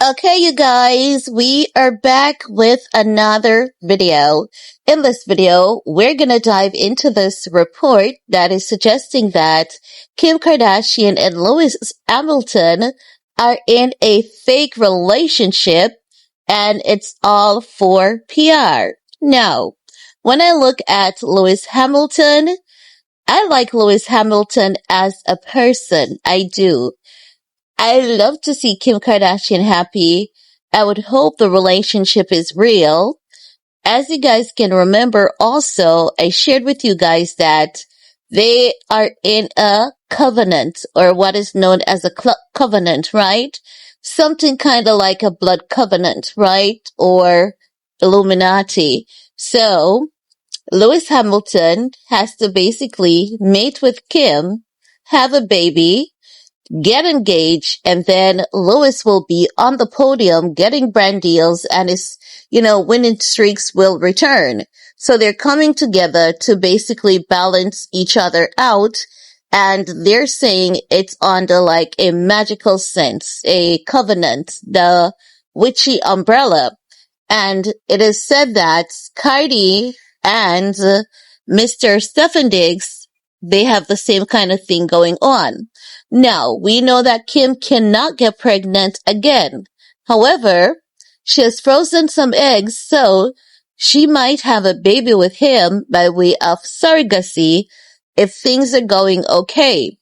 Okay, you guys, we are back with another video. In this video, we're gonna dive into this report that is suggesting that Kim Kardashian and Lewis Hamilton are in a fake relationship and it's all for PR. Now, when I look at Lewis Hamilton, I like Lewis Hamilton as a person. I do. I love to see Kim Kardashian happy. I would hope the relationship is real. As you guys can remember also, I shared with you guys that they are in a covenant or what is known as a covenant, right? Something kind of like a blood covenant, right? Or Illuminati. So, Lewis Hamilton has to basically mate with Kim, have a baby, get engaged, and then Lewis will be on the podium getting brand deals and his, winning streaks will return. So they're coming together to basically balance each other out. And they're saying it's under like a magical sense, a covenant, the witchy umbrella. And it is said that Cardi and Mr. Stephen Diggs, they have the same kind of thing going on. Now, we know that Kim cannot get pregnant again. However, she has frozen some eggs, so she might have a baby with him by way of surrogacy if things are going okay.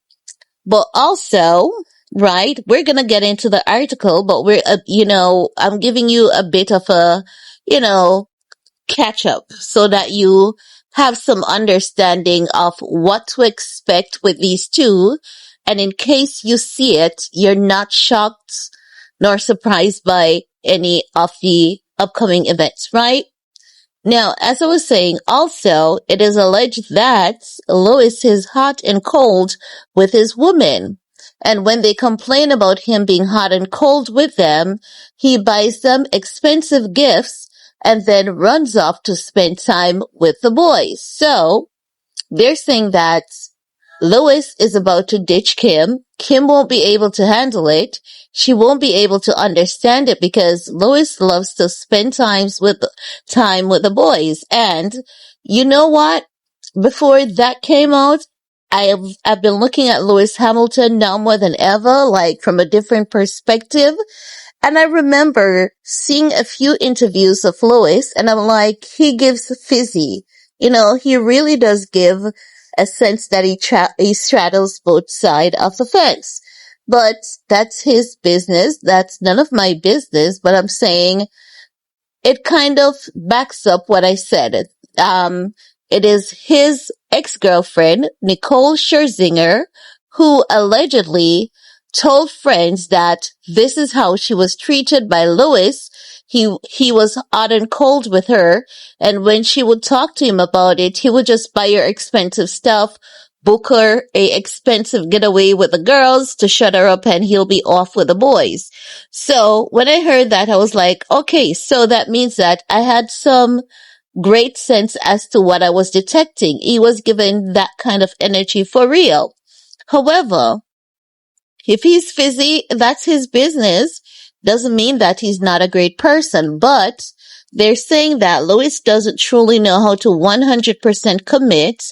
But also, right, we're gonna get into the article, but I'm giving you a bit of a, catch up so that you have some understanding of what to expect with these two. And in case you see it, you're not shocked nor surprised by any of the upcoming events, right? Now, as I was saying, also, it is alleged that Lewis is hot and cold with his woman. And when they complain about him being hot and cold with them, he buys them expensive gifts and then runs off to spend time with the boys. So, they're saying that Lewis is about to ditch Kim. Kim won't be able to handle it. She won't be able to understand it because Lewis loves to spend time with the boys. And you know what? Before that came out, I've been looking at Lewis Hamilton now more than ever, like from a different perspective. And I remember seeing a few interviews of Lewis and I'm like, he gives fizzy. He really does give a sense that he straddles both sides of the fence. But that's his business. That's none of my business. But I'm saying it kind of backs up what I said. It is his ex-girlfriend, Nicole Scherzinger, who allegedly told friends that this is how she was treated by Lewis. He was hot and cold with her, and when she would talk to him about it, he would just buy her expensive stuff, book her a expensive getaway with the girls to shut her up, and he'll be off with the boys. So when I heard that, I was like, okay, so that means that I had some great sense as to what I was detecting. He was given that kind of energy for real. However, if he's fizzy, that's his business. Doesn't mean that he's not a great person, but they're saying that Lewis doesn't truly know how to 100% commit,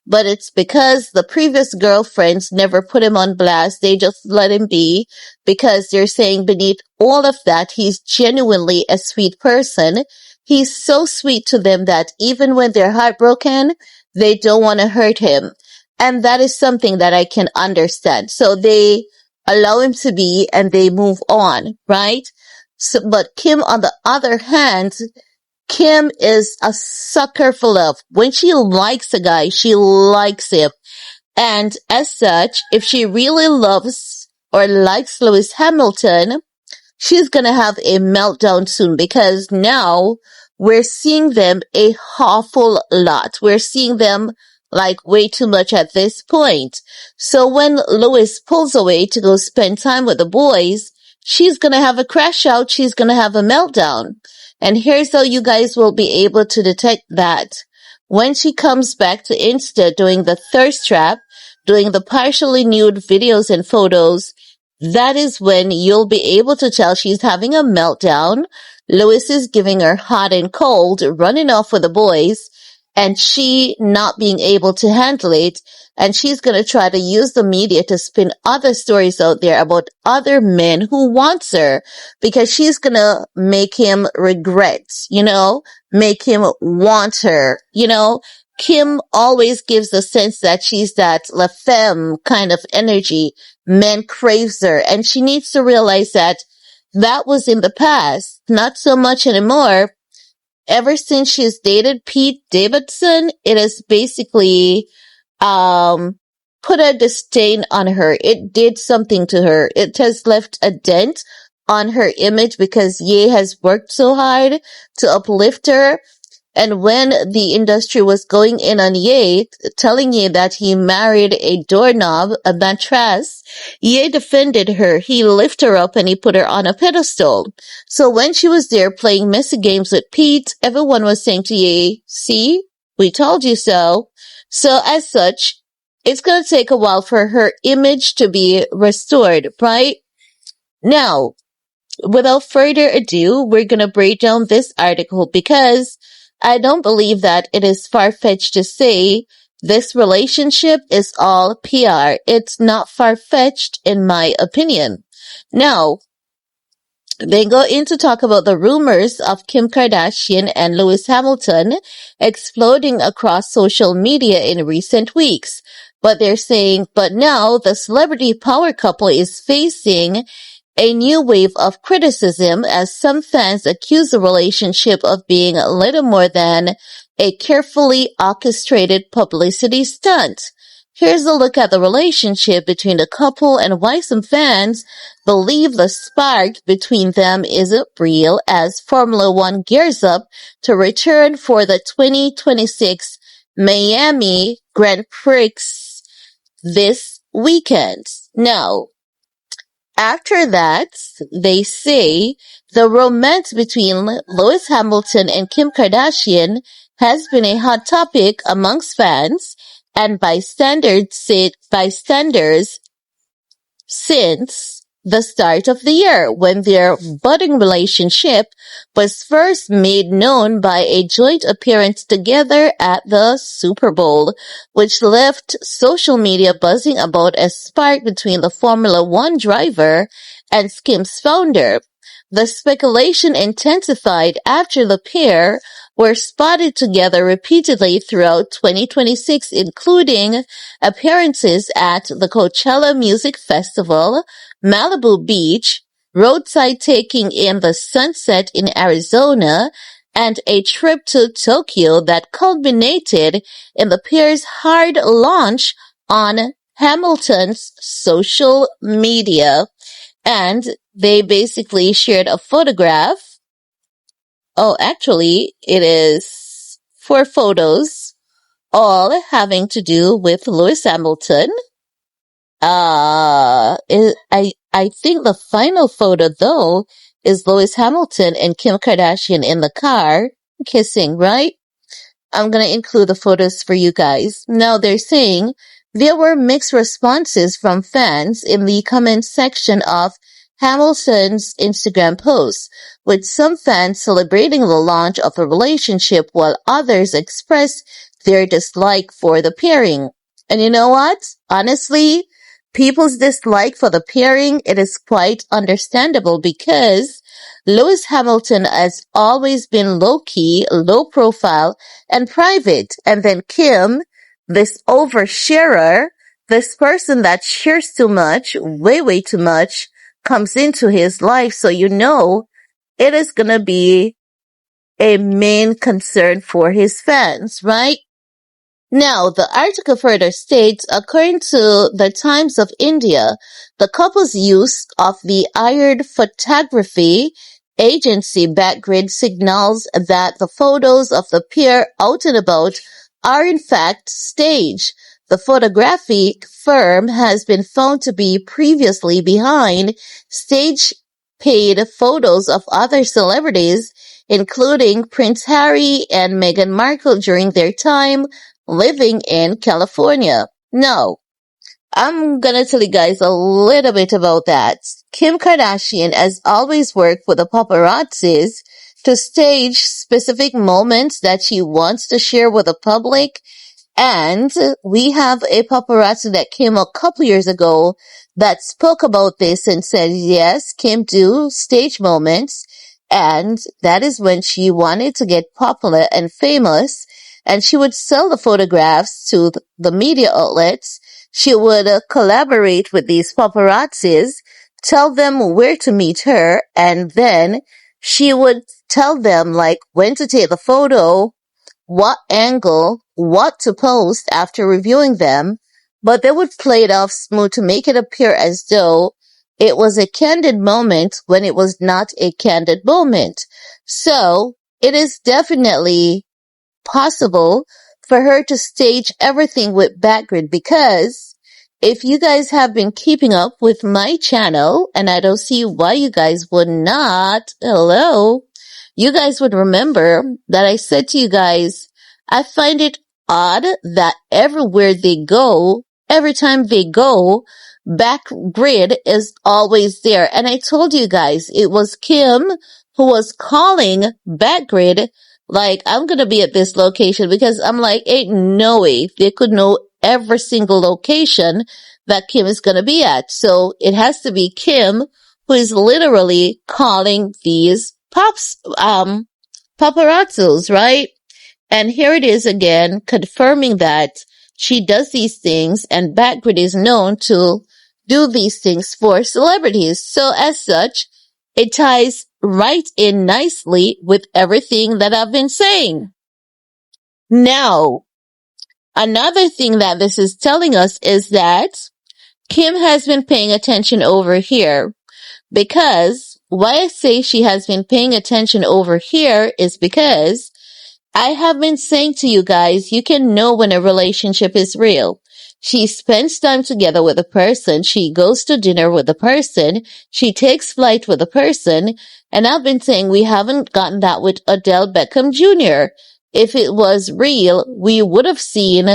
but it's because the previous girlfriends never put him on blast. They just let him be because they're saying beneath all of that, he's genuinely a sweet person. He's so sweet to them that even when they're heartbroken, they don't want to hurt him. And that is something that I can understand. So they allow him to be and they move on, right? So, but Kim, on the other hand, Kim is a sucker for love. When she likes a guy, she likes him. And as such, if she really loves or likes Lewis Hamilton, she's gonna have a meltdown soon because now we're seeing them a awful lot. We're seeing them like way too much at this point. So when Lewis pulls away to go spend time with the boys, she's gonna have a crash out. She's gonna have a meltdown. And here's how you guys will be able to detect that. When she comes back to Insta doing the thirst trap, doing the partially nude videos and photos, that is when you'll be able to tell she's having a meltdown. Lois is giving her hot and cold, running off with the boys, and she not being able to handle it. And she's going to try to use the media to spin other stories out there about other men who wants her, because she's going to make him regret, make him want her, Kim always gives the sense that she's that la femme kind of energy. Men craves her, and she needs to realize that that was in the past, not so much anymore. Ever since she's dated Pete Davidson, it has basically put a disdain on her. It did something to her. It has left a dent on her image because Ye has worked so hard to uplift her. And when the industry was going in on Ye, telling Ye that he married a doorknob, a mattress, Ye defended her. He lifted her up and he put her on a pedestal. So when she was there playing messy games with Pete, everyone was saying to Ye, see, we told you so. So as such, it's going to take a while for her image to be restored, right? Now, without further ado, we're going to break down this article because I don't believe that it is far-fetched to say this relationship is all PR. It's not far-fetched in my opinion. Now, they go in to talk about the rumors of Kim Kardashian and Lewis Hamilton exploding across social media in recent weeks. But they're saying, but now the celebrity power couple is facing a new wave of criticism as some fans accuse the relationship of being little more than a carefully orchestrated publicity stunt. Here's a look at the relationship between the couple and why some fans believe the spark between them isn't real as Formula One gears up to return for the 2026 Miami Grand Prix this weekend. Now, after that, they say the romance between Lewis Hamilton and Kim Kardashian has been a hot topic amongst fans and bystanders since the start of the year, when their budding relationship was first made known by a joint appearance together at the Super Bowl, which left social media buzzing about a spark between the Formula One driver and Kim's founder. The speculation intensified after the pair were spotted together repeatedly throughout 2026, including appearances at the Coachella Music Festival, Malibu Beach, roadside taking in the sunset in Arizona, and a trip to Tokyo that culminated in the pair's hard launch on Hamilton's social media. And they basically shared a photograph. Oh, actually, it is 4 photos, all having to do with Lewis Hamilton. I think the final photo, though, is Lewis Hamilton and Kim Kardashian in the car kissing, right? I'm going to include the photos for you guys. Now, they're saying there were mixed responses from fans in the comment section of Hamilton's Instagram post, with some fans celebrating the launch of the relationship while others expressed their dislike for the pairing. And you know what? Honestly, people's dislike for the pairing, it is quite understandable because Lewis Hamilton has always been low-key, low-profile, and private. And then Kim, this oversharer, this person that shares too much, way, way too much, comes into his life. So you know it is going to be a main concern for his fans, right? Now, the article further states, according to the Times of India, the couple's use of the hired photography agency Backgrid signals that the photos of the pair out and about are in fact staged. The photographic firm has been found to be previously behind stage paid photos of other celebrities, including Prince Harry and Meghan Markle during their time living in California. Now, I'm gonna tell you guys a little bit about that. Kim Kardashian has always worked with the paparazzis to stage specific moments that she wants to share with the public, and we have a paparazzi that came a couple years ago that spoke about this and said, yes, Kim do stage moments. And that is when she wanted to get popular and famous. And she would sell the photographs to the media outlets. She would collaborate with these paparazzis, tell them where to meet her. And then she would tell them like when to take the photo, what angle, what to post after reviewing them, but they would play it off smooth to make it appear as though it was a candid moment when it was not a candid moment. So it is definitely possible for her to stage everything with Backgrid, because if you guys have been keeping up with my channel, and I don't see why you guys would not, hello, you guys would remember that I said to you guys, I find it odd that everywhere they go, every time they go, Backgrid is always there. And I told you guys it was Kim who was calling Backgrid like, I'm gonna be at this location, because I'm like, ain't no way they could know every single location that Kim is gonna be at. So it has to be Kim who is literally calling these paparazzos, right? And here it is again, confirming that she does these things, and Backgrid is known to do these things for celebrities. So as such, it ties right in nicely with everything that I've been saying. Now, another thing that this is telling us is that Kim has been paying attention over here, because why I say she has been paying attention over here is because I have been saying to you guys, you can know when a relationship is real. She spends time together with a person. She goes to dinner with a person. She takes flight with a person. And I've been saying we haven't gotten that with Odell Beckham Jr. If it was real, we would have seen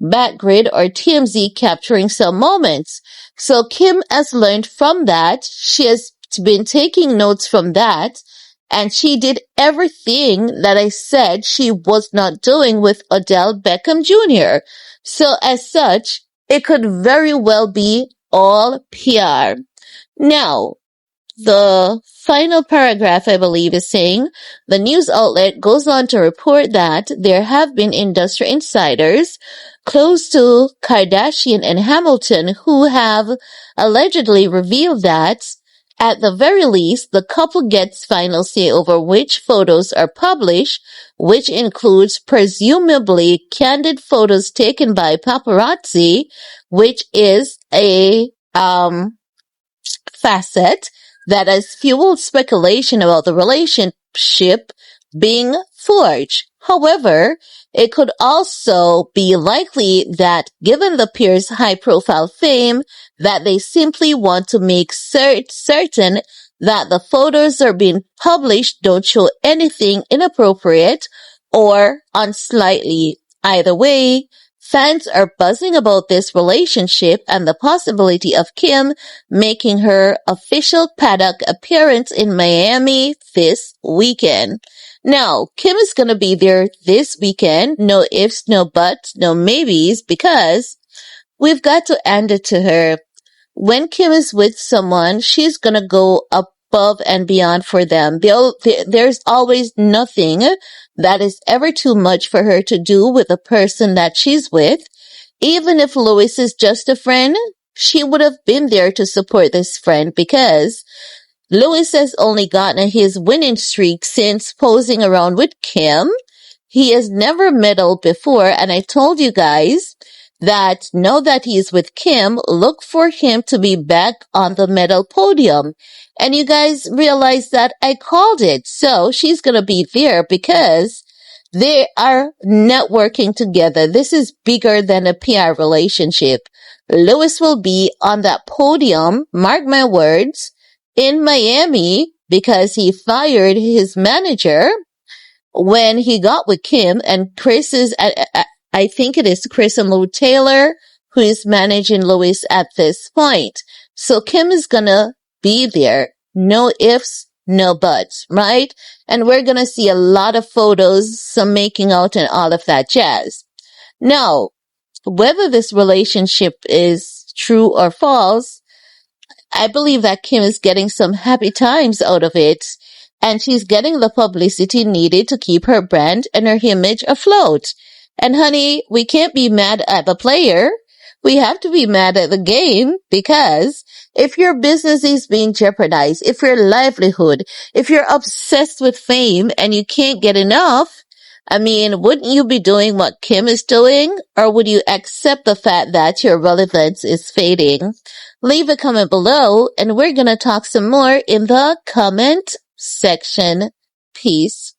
Backgrid or TMZ capturing some moments. So Kim has learned from that. She has been taking notes from that. And she did everything that I said she was not doing with Odell Beckham Jr. So as such, it could very well be all PR. Now, the final paragraph, I believe, is saying the news outlet goes on to report that there have been industry insiders close to Kardashian and Hamilton who have allegedly revealed that at the very least, the couple gets final say over which photos are published, which includes presumably candid photos taken by paparazzi, which is a facet that has fueled speculation about the relationship being forged. However, it could also be likely that given the pair's high-profile fame, that they simply want to make certain that the photos are being published don't show anything inappropriate or unsightly. Either way, fans are buzzing about this relationship and the possibility of Kim making her official paddock appearance in Miami this weekend. Now, Kim is gonna be there this weekend. No ifs, no buts, no maybes, because we've got to hand it to her. When Kim is with someone, she's gonna go above and beyond for them. There's always nothing that is ever too much for her to do with the person that she's with. Even if Louis is just a friend, she would have been there to support this friend, because Louis has only gotten his winning streak since posing around with Kim. He has never medaled before, and I told you guys that now that he's with Kim, look for him to be back on the medal podium. And you guys realize that I called it. So she's gonna be there because they are networking together. This is bigger than a PR relationship. Louis will be on that podium, mark my words, in Miami, because he fired his manager when he got with Kim, and Chris is, I think it is Chris and Lou Taylor who is managing Louis at this point. So Kim is gonna be there. No ifs, no buts, right? And we're gonna see a lot of photos, some making out and all of that jazz. Now, whether this relationship is true or false, I believe that Kim is getting some happy times out of it, and she's getting the publicity needed to keep her brand and her image afloat. And honey, we can't be mad at the player. We have to be mad at the game, because if your business is being jeopardized, if your livelihood, if you're obsessed with fame and you can't get enough, I mean, wouldn't you be doing what Kim is doing? Or would you accept the fact that your relevance is fading? Leave a comment below, and we're gonna talk some more in the comment section. Peace.